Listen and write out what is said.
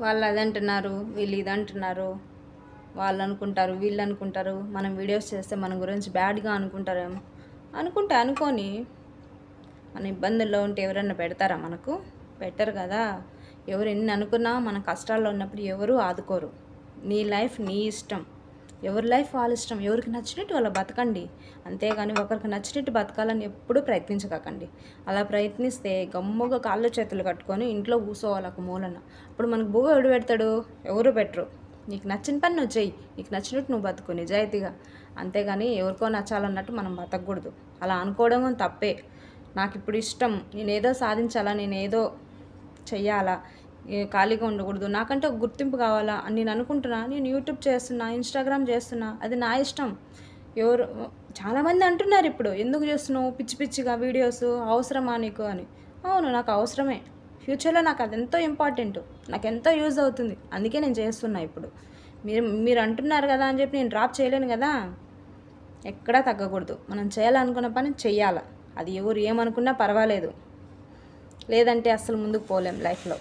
వాళ్ళు అదంటున్నారు, వీళ్ళు ఇదంటున్నారు, వాళ్ళు అనుకుంటారు, వీళ్ళు అనుకుంటారు, మనం వీడియోస్ చేస్తే మన గురించి బ్యాడ్గా అనుకుంటారేమో. అనుకొని మన ఇబ్బందుల్లో ఉంటే ఎవరన్నా పెడతారా మనకు? పెట్టరు కదా. ఎవరు ఎన్ని అనుకున్నా మన కష్టాల్లో ఉన్నప్పుడు ఎవరు ఆదుకోరు. నీ లైఫ్ నీ ఇష్టం, ఎవరి లైఫ్ వాళ్ళ ఇష్టం, ఎవరికి నచ్చినట్టు వాళ్ళ బతకండి. అంతేగాని ఒకరికి నచ్చినట్టు బతకాలని ఎప్పుడూ ప్రయత్నించకండి. అలా ప్రయత్నిస్తే గమ్ముగా కాళ్ళు చేతులు కట్టుకొని ఇంట్లో కూర్చోవాలి ఒక మూలన. అప్పుడు మనకు బువ్వ ఎవడు పెడతాడు? ఎవరు పెట్టరు. నీకు నచ్చిన పని నువ్వు చెయ్యి, నీకు నచ్చినట్టు నువ్వు బతుకు నిజాయితీగా. అంతేగాని ఎవరికో నచ్చాలన్నట్టు మనం బతకూడదు. అలా అనుకోవడం తప్పే. నాకు ఇప్పుడు ఇష్టం, నేనేదో సాధించాలా, నేనేదో చెయ్యాలా, ఖాళీగా ఉండకూడదు, నాకంటే ఒక గుర్తింపు కావాలా అని నేను అనుకుంటున్నా. నేను యూట్యూబ్ చేస్తున్నా, ఇన్స్టాగ్రామ్ చేస్తున్నా, అది నా ఇష్టం. ఎవరు చాలామంది అంటున్నారు ఇప్పుడు, ఎందుకు చేస్తున్నావు పిచ్చి పిచ్చిగా వీడియోస్, అవసరమా నీకు అని. అవును, నాకు అవసరమే. ఫ్యూచర్లో నాకు అది ఎంతో ఇంపార్టెంట్, నాకు ఎంతో యూజ్ అవుతుంది. అందుకే నేను చేస్తున్నా ఇప్పుడు. మీరు అంటున్నారు కదా అని చెప్పి నేను డ్రాప్ చేయలేను కదా. ఎక్కడా తగ్గకూడదు. మనం చేయాలనుకున్న పని చెయ్యాలి. అది ఎవరు ఏమనుకున్నా పర్వాలేదు, లేదంటే అస్సలు ముందుకు పోలేం లైఫ్లో.